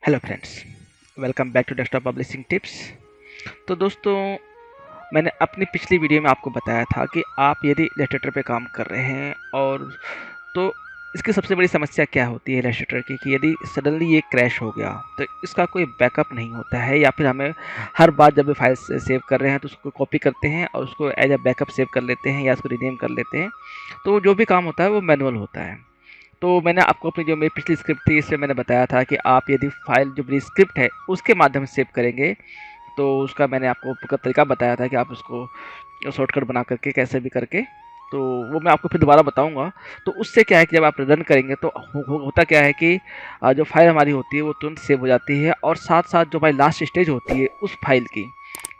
Hello friends, welcome back to desktop publishing tips. तो दोस्तों, मैंने अपनी पिछली वीडियो में आपको बताया था कि आप यदि इलस्ट्रेटर पे काम कर रहे हैं और तो इसकी सबसे बड़ी समस्या क्या होती है इलस्ट्रेटर की कि यदि सडनली ये क्रैश हो गया तो इसका कोई बैकअप नहीं होता है, या फिर हमें हर बार जब भी फाइल सेव कर रहे हैं तो उसको कॉपी करते हैं और उसको एज अ बैकअप सेव कर लेते हैं या उसको रिनेम कर लेते हैं। तो जो भी काम होता है वो मैनुअल होता है। तो मैंने आपको अपनी जो मेरी पिछली स्क्रिप्ट थी इसमें मैंने बताया था कि आप यदि फाइल जो मेरी स्क्रिप्ट है उसके माध्यम से सेव करेंगे तो उसका मैंने आपको पूरा तरीका बताया था कि आप उसको शॉर्टकट बना करके कैसे भी करके, तो वो मैं आपको फिर दोबारा बताऊंगा। तो उससे क्या है कि जब आप रन करेंगे तो होता क्या है कि जो फाइल हमारी होती है वो तुरंत सेव हो जाती है, और साथ साथ जो हमारी लास्ट स्टेज होती है उस फाइल की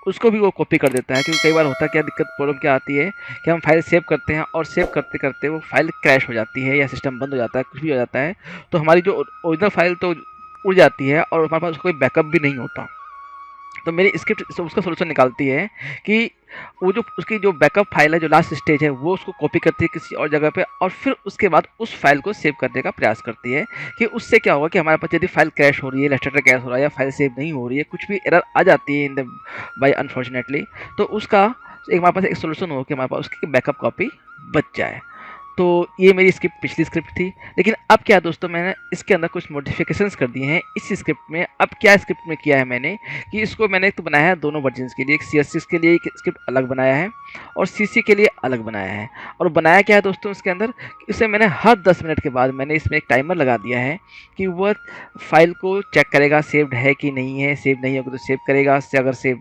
उसको भी वो कॉपी कर देता है। क्योंकि कई बार होता क्या दिक्कत प्रॉब्लम क्या आती है कि हम फाइल सेव करते हैं और सेव करते करते वो फाइल क्रैश हो जाती है या सिस्टम बंद हो जाता है, कुछ भी हो जाता है। तो हमारी जो ओरिजिनल फाइल तो उड़ जाती है और हमारे पास उसका कोई बैकअप भी नहीं होता। तो मेरी स्क्रिप्ट उसका सोल्यूशन निकालती है कि वो जो उसकी जो बैकअप फाइल है, जो लास्ट स्टेज है, वो उसको कॉपी करती है किसी और जगह पे और फिर उसके बाद उस फाइल को सेव करने का प्रयास करती है। कि उससे क्या होगा कि हमारे पास यदि फाइल क्रैश हो रही है, इलस्ट्रेटर क्रैश हो रहा है या फाइल सेव नहीं हो रही है, कुछ भी एरर आ जाती है इन द बाय अनफॉर्चुनेटली, तो उसका एक हमारे पास एक सोल्यूशन हो कि हमारे पास उसकी बैकअप कॉपी बच जाए। तो ये मेरी स्क्रिप्ट पिछली स्क्रिप्ट थी। लेकिन अब क्या दोस्तों, मैंने इसके अंदर कुछ मॉडिफिकेशंस कर दिए हैं इस स्क्रिप्ट में। अब क्या स्क्रिप्ट में किया है मैंने कि इसको मैंने तो बनाया है दोनों वर्जन्स के लिए, एक CSS के लिए एक स्क्रिप्ट अलग बनाया है और CC के लिए अलग बनाया है। और बनाया क्या है दोस्तों इसके अंदर, इसे मैंने हर 10 मिनट के बाद मैंने इसमें एक टाइमर लगा दिया है कि वह फाइल को चेक करेगा सेव्ड है कि नहीं है। सेव नहीं होगा तो सेव करेगा, से अगर सेव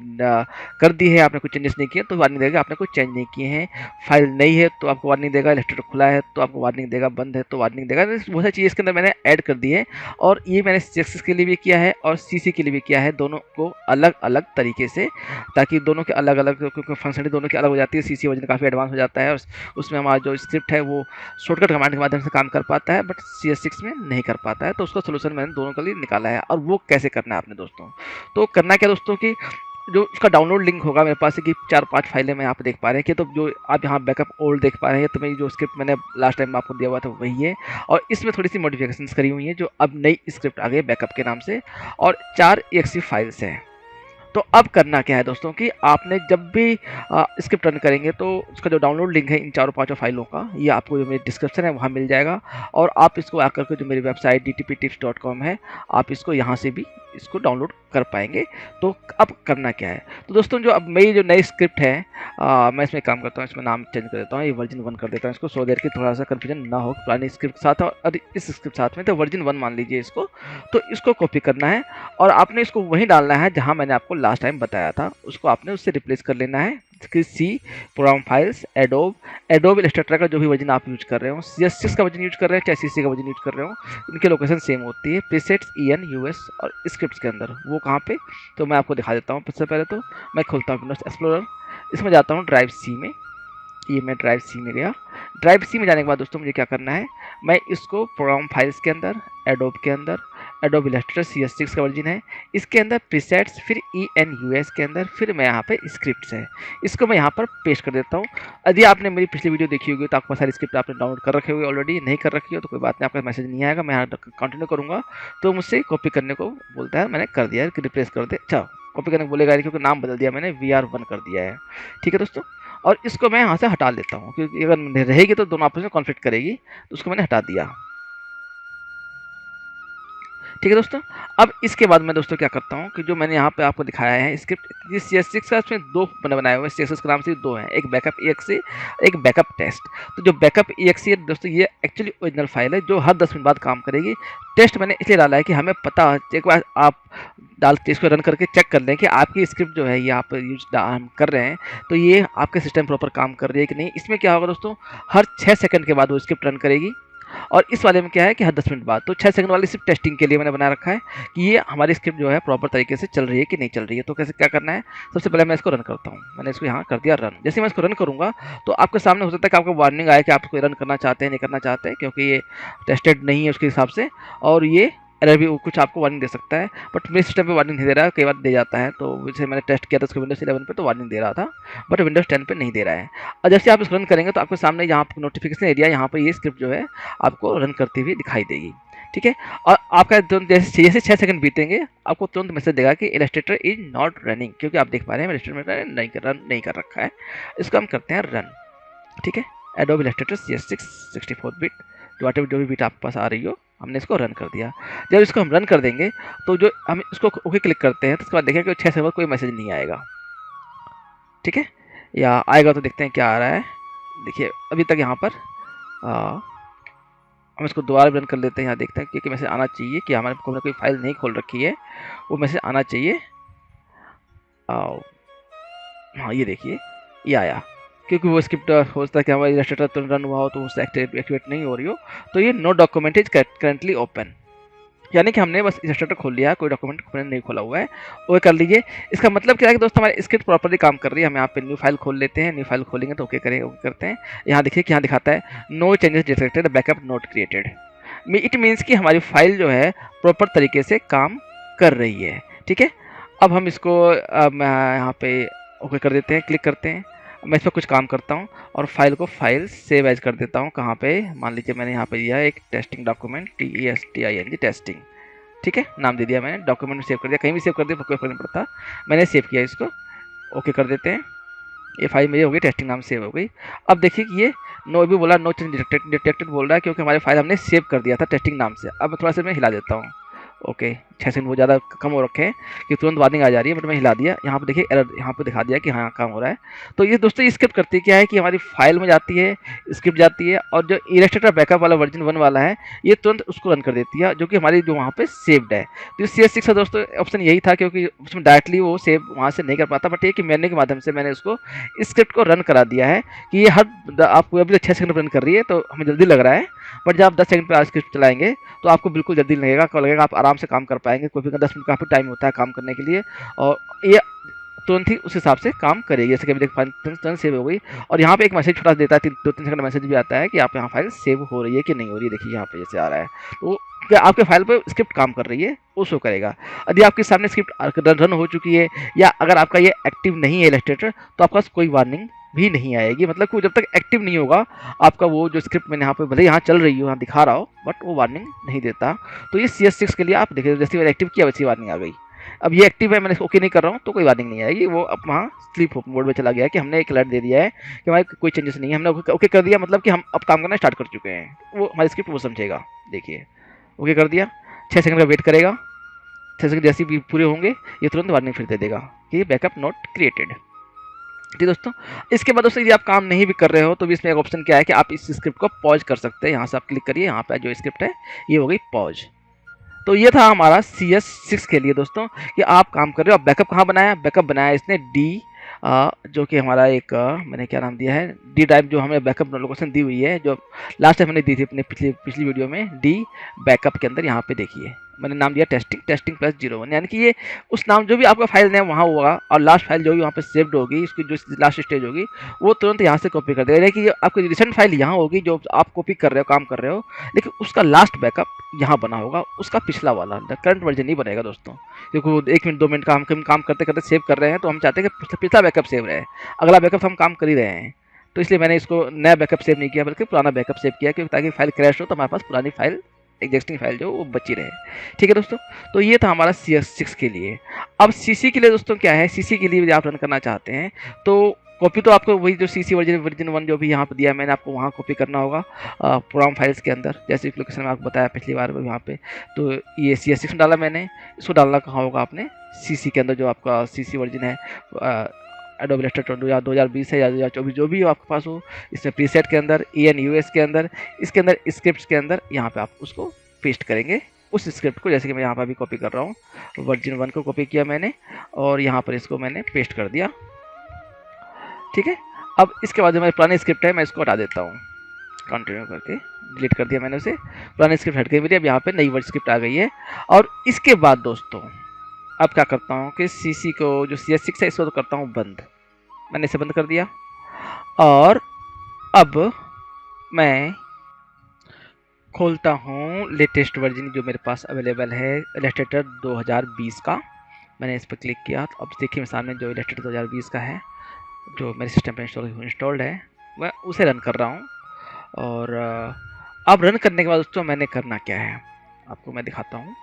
कर दी है, आपने कुछ चेंजेस नहीं किए तो वार्निंग देगा आपने कुछ चेंज नहीं किए हैं। फाइल नहीं है तो आपको वार्निंग देगा, इलस्ट्रेटर खुला है तो आपको वार्निंग देगा, बंद है तो वार्निंग देगा। बहुत सारी चीज़ इसके अंदर मैंने ऐड कर दी है और ये मैंने CSS के लिए भी किया है और CC के लिए भी किया है, दोनों को अलग अलग तरीके से, ताकि दोनों के अलग अलग, क्योंकि फंक्शनलिटी दोनों की अलग हो जाती है। CC वर्जन काफ़ी एडवांस हो जाता है और उसमें हमारा जो स्क्रिप्ट है वो शॉर्टकट कमांड के माध्यम से काम कर पाता है, बट CS6 में नहीं कर पाता है। तो उसका सोल्यूशन मैंने दोनों के लिए निकाला है। और वो कैसे करना है आपने दोस्तों, तो करना क्या दोस्तों कि जो उसका डाउनलोड लिंक होगा मेरे पास कि 4-5 फाइलें मैं यहाँ पे देख पा रहे हैं कि, तो जो आप यहाँ बैकअप ओल्ड देख पा रहे हैं, तो मेरी जो स्क्रिप्ट मैंने लास्ट टाइम आपको दिया हुआ था वही है। और इसमें थोड़ी सी मॉडिफिकेशंस करी हुई हैं जो अब नई स्क्रिप्ट आ गई बैकअप के नाम से, और 4 EXE फाइल्स हैं। तो अब करना क्या है दोस्तों कि आपने जब भी स्क्रिप्ट रन करेंगे तो उसका जो डाउनलोड लिंक है इन चारों पांचों फाइलों का, ये आपको जो मेरी डिस्क्रिप्शन है वहाँ मिल जाएगा। और आप इसको आकर के जो मेरी वेबसाइट dtptips.com है, आप इसको यहाँ से भी इसको डाउनलोड कर पाएंगे। तो अब करना क्या है, तो दोस्तों जो अब मेरी जो नई स्क्रिप्ट है, मैं इसमें काम करता हूँ, इसमें नाम चेंज कर देता हूँ, ये वर्जन 1 कर देता हूँ इसको, सो देर की थोड़ा सा कन्फ्यूजन ना हो पुरानी स्क्रिप्ट के साथ और इस स्क्रिप्ट साथ में, तो वर्जन 1 मान लीजिए इसको। तो इसको कॉपी करना है और आपने इसको वहीं डालना है जहां मैंने आपको लास्ट टाइम बताया था, उसको आपने उससे रिप्लेस कर लेना है कि C program files Adobe Illustrator का जो भी वर्जन आप यूज कर रहे हो, CSS का वर्जन यूज कर रहे हैं चाहे CC का वर्जन यूज कर रहे हो, इनकी लोकेशन सेम होती है। प्रीसेट्स EN US और स्क्रिप्ट्स के अंदर वो कहाँ पे, तो मैं आपको दिखा देता हूँ। सबसे पहले तो मैं खोलता हूँ विंडोज एक्सप्लोरर, इसमें जाता हूँ ड्राइव C में। ये मैं ड्राइव C में गया। ड्राइव C में जाने के बाद दोस्तों मुझे क्या करना है, मैं इसको प्रोग्राम फाइल्स के अंदर, एडोब के अंदर, एडोब इलस्ट्रेटर CS6 का वर्जन है, इसके अंदर प्रीसेट्स, फिर EN US के अंदर, फिर मैं यहाँ पे स्क्रिप्ट्स है, इसको मैं यहाँ पर पेस्ट कर देता हूँ। यदि आपने मेरी पिछली वीडियो देखी होगी तो आपको सारी स्क्रिप्ट आपने डाउनलोड कर रखे हुए ऑलरेडी, नहीं कर रखी हो तो कोई बात नहीं, आपका मैसेज नहीं आएगा, मैं यहाँ कंटिन्यू करूँगा तो मुझसे कॉपी करने को बोलता है, मैंने कर दिया है कि रिप्लेस कर दे। अच्छा, कॉपी करने को बोलेगा क्योंकि नाम बदल दिया मैंने, VR1 कर दिया है। ठीक है दोस्तों, और इसको मैं यहाँ से हटा लेता हूँ क्योंकि अगर रहेगी तो दोनों आपस में कॉन्फ्लिक्ट करेगी, तो उसको मैंने हटा दिया। ठीक है दोस्तों, अब इसके बाद मैं दोस्तों क्या करता हूँ कि जो मैंने यहाँ पे आपको दिखाया है स्क्रिप्ट, ये CS6 का इसमें दो मैंने बनाए हुए हैं, CSS के नाम से दो हैं, एक बैकअप EXE, एक बैकअप टेस्ट। तो जो बैकअप EXE है दोस्तों, ये एक्चुअली ओरिजिनल फाइल है जो हर 10 मिनट बाद काम करेगी। टेस्ट मैंने इसलिए डाला है कि हमें पता, एक बार आप डाल के इसको रन करके चेक कर लें कि आपकी स्क्रिप्ट जो है ये आप यूज कर रहे हैं तो ये आपके सिस्टम प्रॉपर काम कर रही है कि नहीं। इसमें क्या होगा दोस्तों, हर 6 सेकंड के बाद वो स्क्रिप्ट रन करेगी, और इस वाले में क्या है कि हर 10 मिनट बाद। तो 6 सेकंड वाली सिर्फ टेस्टिंग के लिए मैंने बना रखा है कि ये हमारी स्क्रिप्ट जो है प्रॉपर तरीके से चल रही है कि नहीं चल रही है। तो कैसे क्या करना है, सबसे पहले मैं इसको रन करता हूँ। मैंने इसको यहाँ कर दिया रन। जैसे मैं इसको रन करूँगा तो आपके सामने हो सकता है कि आपको वार्निंग आए कि आप इसको रन करना चाहते हैं नहीं करना चाहते हैं, क्योंकि ये टेस्टेड नहीं है उसके हिसाब से, और ये एरर भी कुछ आपको वार्निंग दे सकता है। बट मेरे सिस्टम पे वार्निंग नहीं दे रहा है, कई बार दे जाता है। तो जैसे मैंने टेस्ट किया था उसको विंडोज 11 पे तो वार्निंग दे रहा था, बट विंडोज 10 पे नहीं दे रहा है। और जैसे आप इसको रन करेंगे तो आपके सामने यहाँ पर नोटिफिकेशन एरिया, यहाँ पर ये स्क्रिप्ट जो है आपको रन करती हुई दिखाई देगी। ठीक है। और आपका जैसे जैसे 6 सेकंड बीतेंगे आपको तुरंत मैसेज देगा कि इलस्ट्रेटर इज नॉट रनिंग, क्योंकि आप देख पा रहे हैं इलस्ट्रेटर में रन नहीं कर रखा है। इसको हम करते हैं रन। ठीक है, एडोब इलस्ट्रेटर CS6 64 बिट, जो भी बिट आपके पास आ रही हो, हमने इसको रन कर दिया। जब इसको हम रन कर देंगे तो जो हम इसको ओके क्लिक करते हैं तो उसके बाद देखें कि 6 सेकंड कोई मैसेज नहीं आएगा। ठीक है, या आएगा तो देखते हैं क्या आ रहा है। देखिए अभी तक यहाँ पर हम इसको दोबारा रन कर लेते हैं। यहाँ देखते हैं कि मैसेज आना चाहिए कि हमारे को कोई फाइल नहीं खोल रखी है, वो मैसेज आना चाहिए। हाँ ये देखिए ये आया, क्योंकि वो स्क्रिप्ट हो सकता है कि हमारा इलस्ट्रेटर तो रन हुआ हो तो उससे एक्टिवेट नहीं हो रही हो। तो ये no document is currently open, यानी कि हमने बस इलस्ट्रेटर खोल लिया, कोई डॉक्यूमेंट नहीं खोला हुआ है, वो कर लीजिए। इसका मतलब क्या है कि दोस्तों हमारी स्क्रिप्ट प्रॉपर्ली काम कर रही है। हम यहाँ पे न्यू फाइल खोल लेते हैं, न्यू फाइल खोलेंगे तो ओके करते हैं। यहाँ देखिए कि यहाँ दिखाता है no changes detected, backup not created. It means कि हमारी फाइल जो है प्रॉपर तरीके से काम कर रही है। ठीक है, अब हम इसको यहाँ पे ओके कर देते हैं, क्लिक करते हैं। मैं इस पर कुछ काम करता हूँ और फाइल सेव एज कर देता हूँ। कहाँ पे, मान लीजिए मैंने यहाँ पे दिया है एक टेस्टिंग डॉक्यूमेंट, TESTING टेस्टिंग। ठीक है, नाम दे दिया मैंने, डॉक्यूमेंट में सेव कर दिया, कहीं भी सेव कर दिया कोई फर्क नहीं पड़ता, मैंने सेव किया इसको। ओके कर देते हैं, ये फाइल मेरी हो गई, टेस्टिंग नाम सेव हो गई। अब देखिए कि ये नो भी बोला, नो चेंज डिटेक्टेड बोल रहा है, क्योंकि हमारी फाइल हमने सेव कर दिया था टेस्टिंग नाम से। अब थोड़ा सा मैं हिला देता हूँ। ओके 6 सेकंड बहुत ज़्यादा कम हो रखे हैं कि तुरंत वार्निंग आ जा रही है, बट मैं हिला दिया। यहाँ पे देखिए एरर यहाँ पे दिखा दिया कि हाँ काम हो रहा है। तो ये दोस्तों स्क्रिप्ट करती है क्या है कि हमारी फाइल में जाती है, स्क्रिप्ट जाती है, और जो इलस्ट्रेटर बैकअप वाला वर्जन 1 वाला है ये तुरंत उसको रन कर देती है, जो कि हमारी जो वहाँ पे सेव्ड है। तो CS6 का दोस्तों ऑप्शन यही था, क्योंकि उसमें डायरेक्टली वो सेव वहाँ से नहीं कर पाता, बट ये कि मैंने के माध्यम से मैंने उसको स्क्रिप्ट को रन करा दिया है कि ये हर आपको अभी 6 सेकंड रन कर रही है तो हमें जल्दी लग रहा है, बट जब आप 10 सेकंड पर स्क्रिप्ट चलाएंगे तो आपको बिल्कुल जल्दी लगेगा, आप आराम से काम कर पाएंगे। कोई भी 10 मिनट काफ़ी टाइम होता है काम करने के लिए, और ये तुरंत ही उस हिसाब से काम करेगी। जैसे कि अभी देख तुरंत सेव हो गई, और यहाँ पे एक मैसेज छोटा देता है, 2-3 सेकंड मैसेज भी आता है कि आप यहाँ फाइल सेव हो रही है कि नहीं हो रही है। देखिए यहाँ पे जैसे आ रहा है, तो क्या आपके फाइल पे स्क्रिप्ट काम कर रही है वो शो करेगा। यदि आपके सामने स्क्रिप्ट रन हो चुकी है, या अगर आपका ये एक्टिव नहीं है इलस्ट्रेटर, तो आपके पास कोई वार्निंग भी नहीं आएगी। मतलब कि जब तक एक्टिव नहीं होगा आपका वो जो स्क्रिप्ट मैंने यहाँ पे भले यहाँ चल रही हो, यहाँ दिखा रहा हो, बट वो वार्निंग नहीं देता। तो ये CS6 के लिए आप देखिए, जैसे मैंने एक्टिव किया वैसी वार्निंग आ गई। अब ये एक्टिव है, मैंने ओके नहीं कर रहा हूँ तो कोई वार्निंग नहीं आएगी, वो अब वहाँ स्लीप मोड में चला गया है कि हमने एक अलर्ट दे दिया है कि हमारे कोई चेंजेस नहीं है, हमने ओके कर दिया, मतलब कि हम अब काम करना स्टार्ट कर चुके हैं। वो हमारी स्क्रिप्ट वो समझेगा। देखिए ओके कर दिया, 6 सेकंड का वेट करेगा, 6 सेकंड जैसे भी पूरे होंगे ये तुरंत वार्निंग फिर दे देगा कि बैकअप नॉट क्रिएटेड। ठीक दोस्तों, इसके बाद दोस्तों यदि आप काम नहीं भी कर रहे हो तो भी इसमें एक ऑप्शन क्या है कि आप इस स्क्रिप्ट को पॉज कर सकते हैं। यहाँ से आप क्लिक करिए, यहाँ पे जो स्क्रिप्ट है ये हो गई पॉज। तो ये था हमारा CS6 के लिए दोस्तों कि आप काम कर रहे हो। अब बैकअप कहाँ बनाया, बैकअप बनाया इसने डी जो कि हमारा एक मैंने क्या नाम दिया है, डी ड्राइव, जो हमें बैकअप लोकेशन दी हुई है, जो लास्ट टाइम मैंने दी थी अपने पिछली वीडियो में, डी बैकअप के अंदर यहाँ पे देखिए मैंने नाम दिया टेस्टिंग +01, यानी कि ये उस नाम जो भी आपका फाइल नेम वहाँ होगा और लास्ट फाइल जो भी वहाँ पे सेव्ड होगी, इसकी जो लास्ट स्टेज होगी वो तुरंत यहाँ से कॉपी कर देगा। लेकिन आपकी रिसेंट फाइल यहाँ होगी जो आप कॉपी कर रहे हो, काम कर रहे हो, लेकिन उसका लास्ट बैकअप यहाँ बना होगा, उसका पिछला वाला करंट वर्जन नहीं बनेगा दोस्तों, क्योंकि वो 1 मिनट 2 मिनट का हम काम करते करते सेव कर रहे हैं, तो हम चाहते हैं कि पिछला बैकअप सेव रहे, अगला बैकअप हम काम कर ही रहे हैं। तो इसलिए मैंने इसको नया बैकअप सेव नहीं किया, बल्कि पुराना बैकअप सेव किया, क्योंकि ताकि फाइल क्रैश हो तो हमारे पास पुरानी फाइल, एग्जिस्टिंग फाइल जो वो बची रहे। ठीक है दोस्तों, तो ये था हमारा CS6 के लिए। अब CC के लिए दोस्तों क्या है, CC के लिए यदि आप रन करना चाहते हैं तो कॉपी तो आपको वही जो CC वर्जन 1 जो भी यहाँ पर दिया है मैंने, आपको वहाँ कॉपी करना होगा प्रोग्राम फाइल्स के अंदर, जैसे लोकेशन में आपको बताया पिछली बार यहाँ पे। तो ये CS6 में डाला मैंने, इसको डालना कहाँ होगा आपने, CC के अंदर जो आपका CC वर्जन है, एडोब इलस्ट्रेटर 2020 है या 2024 जो भी हो आपके पास हो, इसमें प्रीसेट के अंदर, ENUS के अंदर, इसके अंदर स्क्रिप्ट्स के अंदर यहाँ पे आप उसको पेस्ट करेंगे उस स्क्रिप्ट को। जैसे कि मैं यहाँ पर अभी कॉपी कर रहा हूँ, वर्जन 1 को कॉपी किया मैंने और यहाँ पर इसको मैंने पेस्ट कर दिया। ठीक है, अब इसके बाद जो मेरी पुरानी स्क्रिप्ट है मैं इसको हटा देता हूँ, कंटिन्यू करके डिलीट कर दिया मैंने उसे, पुरानी स्क्रिप्ट हट गई मेरी, अब यहाँ पे नई वर्ड स्क्रिप्ट आ गई है। और इसके बाद दोस्तों अब क्या करता हूँ कि CC को जो CS6 है इसको तो करता हूँ बंद, मैंने इसे बंद कर दिया। और अब मैं खोलता हूँ लेटेस्ट वर्जन जो मेरे पास अवेलेबल है, इलस्ट्रेटर 2020 का। मैंने इस पर क्लिक किया तो अब देखिए सामने जो इलस्ट्रेटर 2020 का है जो मेरे सिस्टम पर इंस्टॉल्ड है, मैं उसे रन कर रहा हूँ। और अब रन करने के बाद दोस्तों मैंने करना क्या है, आपको मैं दिखाता हूँ।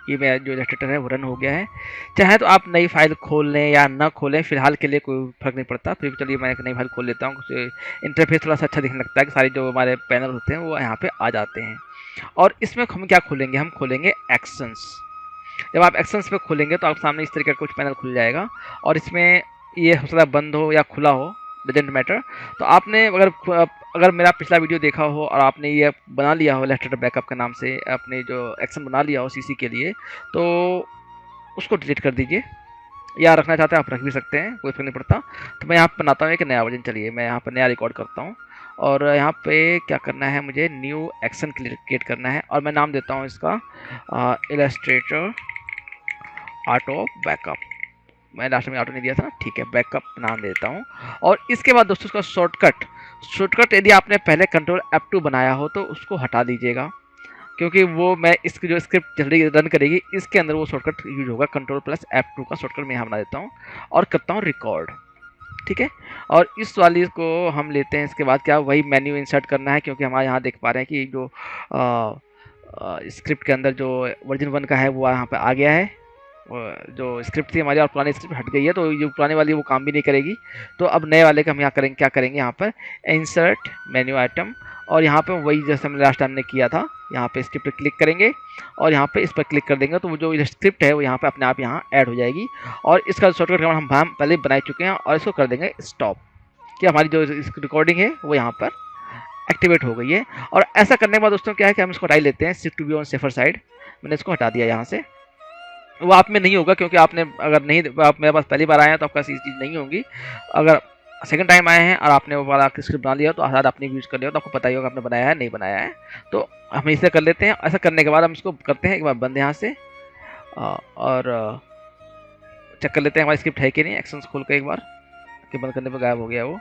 ये मेरा जो इलस्ट्रेटर है वो रन हो गया है। चाहे तो आप नई फाइल खोल लें या ना खोलें, फिलहाल के लिए कोई फर्क नहीं पड़ता। फिर भी चलिए मैं एक नई फाइल खोल लेता हूँ, इंटरफेस थोड़ा सा अच्छा दिखने लगता है कि सारे जो हमारे पैनल होते हैं वो यहाँ पे आ जाते हैं। और इसमें हम क्या खोलेंगे, हम खोलेंगे एक्शंस। जब आप एक्शंस पे खोलेंगे तो आपके सामने इस तरीके का कुछ पैनल खुल जाएगा, और इसमें ये हो सकता है बंद हो या खुला हो, डजेंट मैटर। तो आपने अगर मेरा पिछला वीडियो देखा हो और आपने ये बना लिया हो इलस्ट्रेटर बैकअप के नाम से, अपने जो एक्शन बना लिया हो सीसी के लिए, तो उसको डिलीट कर दीजिए, या रखना चाहते हैं आप रख भी सकते हैं, कोई फर्क नहीं पड़ता। तो मैं यहाँ पर बनाता हूँ एक नया वर्जन। चलिए मैं यहाँ पर नया रिकॉर्ड करता हूँ, और यहाँ पे क्या करना है, मुझे न्यू एक्शन क्रिएट करना है, और मैं नाम देता हूँ इसका इलस्ट्रेटर ऑटो बैकअप। मैं लास्ट में ऑटो नहीं दिया था, ठीक है, बैकअप नाम देता हूँ। और इसके बाद दोस्तों उसका शॉर्टकट यदि आपने पहले कंट्रोल F2 बनाया हो तो उसको हटा दीजिएगा, क्योंकि वो मैं इसकी जो स्क्रिप्ट जल्दी रन करेगी इसके अंदर वो शॉर्टकट यूज होगा। Ctrl+F2 का शॉर्टकट मैं यहाँ बना देता हूँ और करता हूँ रिकॉर्ड, ठीक है। और इस वाली को हम लेते हैं। इसके बाद क्या, वही मेन्यू इंसर्ट करना है, क्योंकि हमारे यहाँ देख पा रहे हैं कि जो स्क्रिप्ट के अंदर जो वर्जन 1 का है वो यहाँ पे आ गया है। जो स्क्रिप्ट थी हमारी और पुरानी स्क्रिप्ट हट गई है, तो जो पुराने वाली वो काम भी नहीं करेगी। तो अब नए वाले का हम यहाँ करेंगे, क्या करेंगे, यहाँ पर इंसर्ट मेन्यू आइटम, और यहाँ पे वही जैसे हमने लास्ट टाइम ने किया था, यहाँ पे स्क्रिप्ट पर क्लिक करेंगे और यहाँ पे इस पर क्लिक कर देंगे, तो वो जो स्क्रिप्ट है वो यहाँ पे अपने आप यहाँ ऐड हो जाएगी। और इसका शॉर्टकट हम पहले बना चुके हैं, और इसको कर देंगे स्टॉप, कि हमारी जो रिकॉर्डिंग है वो यहाँ पर एक्टिवेट हो गई है। और ऐसा करने के बाद दोस्तों क्या है कि हम इसको हटा ही लेते हैं, shift to be on safer side. मैंने इसको हटा दिया यहाँ से। वो आप में नहीं होगा, क्योंकि आपने अगर नहीं, आप मेरे पास पहली बार आए हैं तो आपका चीज़ नहीं होगी। अगर सेकंड टाइम आए हैं और आपने वो वाला स्क्रिप्ट बना लिया तो शायद आपने यूज़ कर लिया तो आपको पता ही होगा आपने बनाया है नहीं बनाया है। तो हम इसे कर लेते हैं। ऐसा करने के बाद हम इसको करते हैं एक बार बंद यहाँ से, और चेक कर लेते हैं हमारी स्क्रिप्ट है कि नहीं। एक्शंस खोल के एक बार, कि बंद करने पर गायब हो गया वो।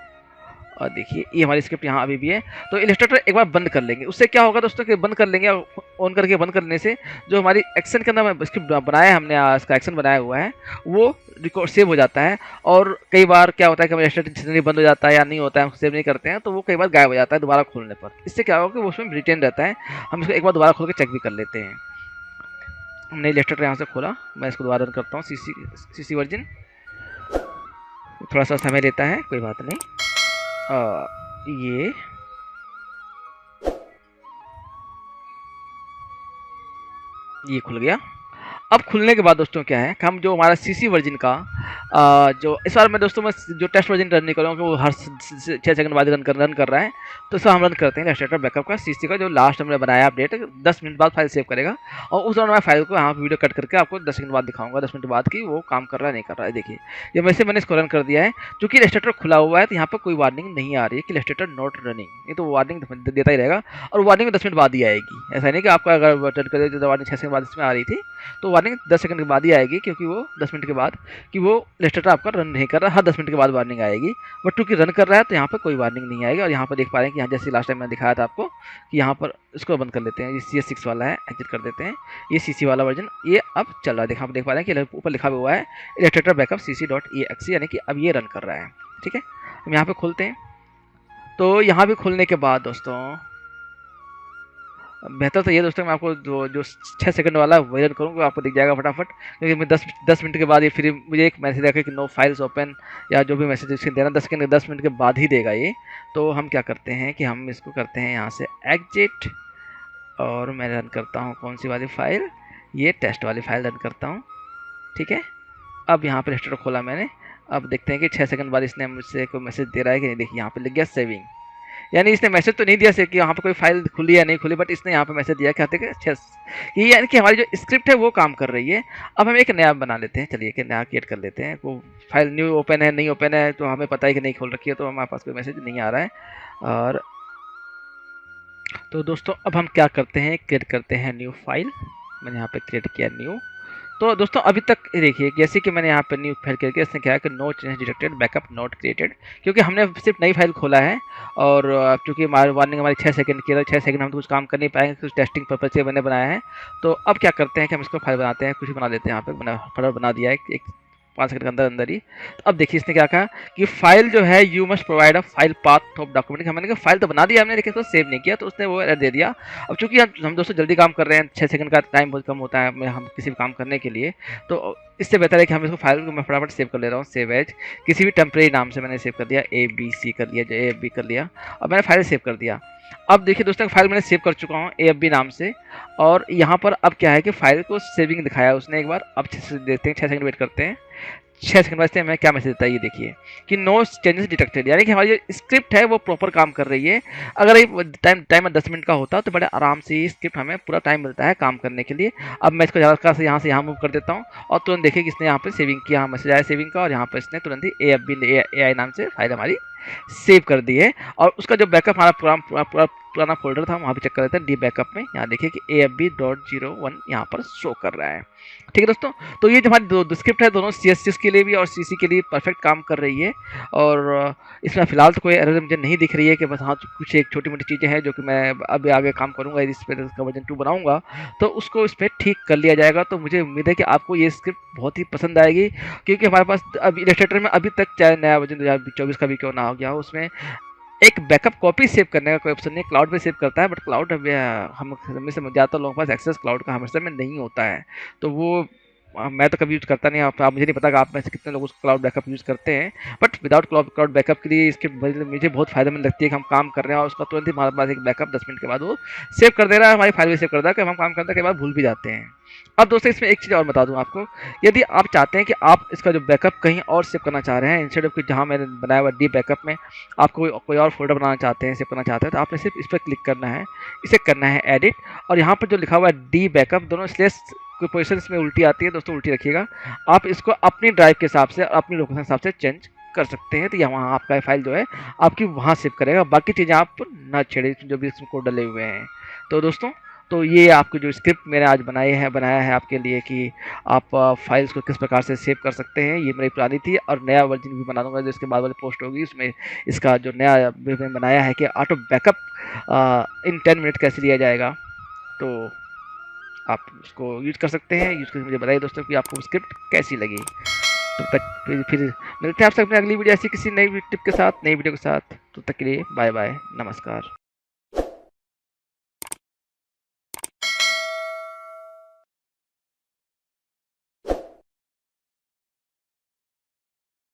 और देखिए ये हमारी स्क्रिप्ट यहाँ अभी भी है। तो इलस्ट्रेटर एक बार बंद कर लेंगे, उससे क्या होगा दोस्तों कि बंद कर लेंगे, ऑन करके बंद करने से जो हमारी एक्शन के अंदर स्क्रिप्ट बनाया है हमने, इसका एक्शन बनाया हुआ है वो रिकॉर्ड सेव हो जाता है। और कई बार क्या होता है कि हमारा इलस्ट्रेटर बंद हो जाता है या नहीं होता है, हम सेव नहीं करते हैं, तो वो कई बार गायब हो जाता है दोबारा खोलने पर। इससे क्या होगा कि वो उसमें रिटेन रहता है। हम इसको एक बार दोबारा खोल के चेक भी कर लेते हैं। हमने इलस्ट्रेटर यहाँ से खोला, मैं इसको दोबारा रन करता हूँ। सीसी वर्जन थोड़ा सा समय लेता है, कोई बात नहीं। ये खुल गया। अब खुलने के बाद दोस्तों क्या है कि हम जो हमारा सीसी वर्जन का जो इस बार मैं दोस्तों मैं जो टेस्ट वर्जन रन नहीं कर रहा हूँ, वो हर 6 सेकंड बाद रन कर रहा है। तो इसको हम रन करते हैं इलस्ट्रेटर बैकअप का सीसी का, जो लास्ट हमने बनाया अपडेट 10 मिनट बाद फाइल सेव करेगा। और उस दौरान मैं फाइल को यहाँ वीडियो कट करके आपको 10 सेकंड बाद दिखाऊंगा, 10 मिनट बाद की वो काम कर रहा है नहीं कर रहा है। देखिए ये वैसे मैंने इसको रन कर दिया है। चूँकि इलस्ट्रेटर खुला हुआ है तो यहाँ पर कोई वार्निंग नहीं आ रही है कि इलस्ट्रेटर नॉट रनिंग, ये तो वार्निंग देता ही रहेगा। और वार्निंग 10 मिनट बाद ही आएगी, ऐसा नहीं कि आपका अगर रन कर जो वार्निंग 6 सेकंड बाद इसमें आ रही थी तो वार्निंग 10 सेकंड के बाद ही आएगी, क्योंकि वो 10 मिनट के बाद कि वो इलस्ट्रेटर आपका रन नहीं कर रहा, हर 10 मिनट के बाद वार्निंग आएगी। बट क्योंकि रन कर रहा है तो यहाँ पर कोई वार्निंग नहीं आएगी। और यहाँ पर देख पा रहे हैं कि यहाँ जैसे लास्ट टाइम मैंने दिखाया था आपको कि यहाँ पर इसको बंद कर लेते हैं। ये CS6 वाला है, एग्जिट कर देते हैं। ये CC वाला वर्जन ये अब चल रहा है, देखा आप देख पा रहे हैं कि ऊपर लिखा हुआ है इलस्ट्रेटर बैकअप cc.exe, यानी कि अब ये रन कर रहा है। ठीक है, हम यहाँ पे खोलते हैं। तो यहाँ भी खोलने के बाद दोस्तों बेहतर तो ये दोस्तों मैं आपको जो 6 सेकंड वाला वर्जन करूँगा आपको दिख जाएगा फटाफट, क्योंकि मैं 10 मिनट के बाद ये फिर मुझे एक मैसेज देगा कि नो फाइल्स ओपन, या जो भी मैसेज इसके देना 10 मिनट के बाद ही देगा ये। तो हम क्या करते हैं कि हम इसको करते हैं यहाँ से एग्जिट, और मैं रन करता हूँ कौन सी वाली फाइल, ये टेस्ट वाली फाइल रन करता हूँ। ठीक है, अब यहाँ पर इलस्ट्रेटर खोला मैंने। अब देखते हैं कि 6 सेकंड बाद इसने मुझसे कोई मैसेज दे रहा है कि नहीं। देखिए यहाँ पे लिख गया सेविंग, यानी इसने मैसेज तो नहीं दिया कि यहाँ पे कोई फाइल खुली या नहीं खुली, बट इसने यहाँ पे मैसेज दिया कि यानी कि हमारी जो स्क्रिप्ट है वो काम कर रही है। अब हम एक नया बना लेते हैं, चलिए कि नया क्रिएट कर लेते हैं। वो फाइल न्यू ओपन है नहीं ओपन है तो हमें पता है कि नहीं खोल रखी है, तो हमारे पास कोई मैसेज नहीं आ रहा है। और तो दोस्तों अब हम क्या करते हैं, क्रिएट करते हैं न्यू फाइल। मैंने यहाँ पे क्रिएट किया न्यू। तो दोस्तों अभी तक देखिए जैसे कि मैंने यहाँ पर न्यू फाइल करके इसने क्या है कि no change detected, backup not created, क्योंकि हमने सिर्फ नई फाइल खोला है। और क्योंकि हमारी वार्निंग हमारी 6 सेकंड की है, 6 सेकंड हम तो कुछ काम कर नहीं पाएंगे, कुछ टेस्टिंग पर्पज से मैंने बनाया है। तो अब क्या करते हैं कि हम इसको फाइल बनाते हैं, कुछ बना लेते हैं। यहाँ पे फटाफट बना दिया है एक 5 सेकंड के अंदर अंदर ही। तो अब देखिए इसने क्या कहा कि फाइल जो है you must provide a file path of document. हमने कहा फाइल तो बना दिया हमने, लेकिन इसको सेव नहीं किया, तो उसने वो एरर दे दिया। अब चूंकि हम दोस्तों जल्दी काम कर रहे हैं, 6 सेकंड का टाइम बहुत कम होता है हम किसी भी काम करने के लिए, तो इससे बेहतर है कि हम इसको फाइल को मैं फटाफट सेव कर ले रहा हूँ। सेव एज किसी भी टेम्परेरी नाम से मैंने सेव कर दिया, ABC कर लिया, जो AFB कर लिया, और मैंने फाइल सेव कर दिया। अब देखिए दोस्तों फाइल मैंने सेव कर चुका हूँ AFB नाम से, और यहाँ पर अब क्या है कि फाइल को सेविंग दिखाया उसने एक बार। अब देखते हैं, 6 सेकंड वेट करते हैं। 6 सेकंड बाद हमें क्या मैसेज देता है, ये देखिए कि नो चेंजेस डिटेक्टेड, यानी कि हमारी जो स्क्रिप्ट है वो प्रॉपर काम कर रही है। अगर ये टाइम 10 मिनट का होता तो बड़े आराम से ये स्क्रिप्ट हमें पूरा टाइम मिलता है काम करने के लिए। अब मैं इसको ज़्यादा से यहाँ मूव कर देता हूँ, और तुरंत देखिए कि इसने यहाँ पर सेविंग किया, मैसेज आया सेविंग का, और यहाँ पर इसने तुरंत ही AFB AI नाम से फाइल हमारी सेव कर दी है। और उसका जो बैकअप हमारा पुराना फोल्डर था वहाँ भी चेक कर लेते हैं। डी बैकअप में यहाँ देखिए कि AFB.01 यहाँ पर शो कर रहा है। ठीक है दोस्तों, तो ये जो हमारी दो स्क्रिप्ट है दोनों CSS के लिए भी और CC के लिए परफेक्ट काम कर रही है। और इसमें फिलहाल तो कोई एरर मुझे नहीं दिख रही है कि बस हाँ कुछ एक छोटी मोटी चीज़ें हैं जो कि मैं अभी आगे काम करूँगा, इस पर इसका वर्जन 2 बनाऊँगा तो उसको इस पर ठीक कर लिया जाएगा। तो मुझे उम्मीद है कि आपको ये स्क्रिप्ट बहुत ही पसंद आएगी, क्योंकि हमारे पास अभी इलस्ट्रेटर में अभी तक चाहे नया वर्जन 2024 का भी क्यों ना हो गया हो, उसमें एक बैकअप कॉपी सेव करने का कोई ऑप्शन नहीं है। क्लाउड पे सेव करता है, बट क्लाउड हम में से ज़्यादातर लोगों के पास एक्सेस क्लाउड का हमेशा में नहीं होता है, तो वो मैं तो कभी यूज़ करता नहीं। आप मुझे नहीं पता कि आप में से कितने लोग उस क्लाउड बैकअप यूज़ करते हैं, बट विदाउट क्लाउड बैकअप के लिए इसके मुझे बहुत फ़ायदेमंद लगती है कि हम काम कर रहे हैं और उसका तुरंत ही हमारे पास एक बैकअप 10 मिनट के बाद वो सेव कर दे रहा है, हमारी फाइल भी सेव कर रहा है कि हम काम करने के बाद भूल भी जाते हैं। अब दोस्तों इसमें एक चीज़ और बता दूं आपको, यदि आप चाहते हैं कि आप इसका जो बैकअप कहीं और सेव करना चाह रहे हैं, इंस्टेड ऑफ कि जहां मैंने बनाया हुआ डी बैकअप में आप कोई और फोल्डर बनाना चाहते हैं, सेव करना चाहते हैं, तो आपने सिर्फ इस पर क्लिक करना है, इसे करना है एडिट, और यहाँ पर जो लिखा हुआ है डी बैकअप, दोनों स्लेस कोई पोजिशन इसमें उल्टी आती है दोस्तों, उल्टी रखिएगा। आप इसको अपनी ड्राइव के हिसाब से, अपनी लोकेशन के हिसाब से चेंज कर सकते हैं, तो यहाँ वहाँ आपका फाइल जो है आपकी वहाँ सेव करेगा, बाकी चीज़ें आप ना छेड़े जो भी इसमें कोड डले हुए हैं। तो दोस्तों तो ये आपकी जो स्क्रिप्ट मैंने आज बनाया है आपके लिए कि आप फाइल्स को किस प्रकार से सेव कर सकते हैं, ये मेरी पुरानी थी, और नया वर्जन भी बना दूंगा जो इसके बाद वाली पोस्ट होगी उसमें इसका जो नया मैंने बनाया है कि ऑटो बैकअप इन 10 मिनट कैसे लिया जाएगा, तो आप उसको यूज़ कर सकते हैं। यूज़ करके मुझे बताइए दोस्तों कि आपको स्क्रिप्ट कैसी लगी। तब तक फिर मिलते हैं आपसे अपनी अगली वीडियो ऐसी किसी नई टिप के साथ, नई वीडियो के साथ। तब तक के लिए बाय बाय, नमस्कार।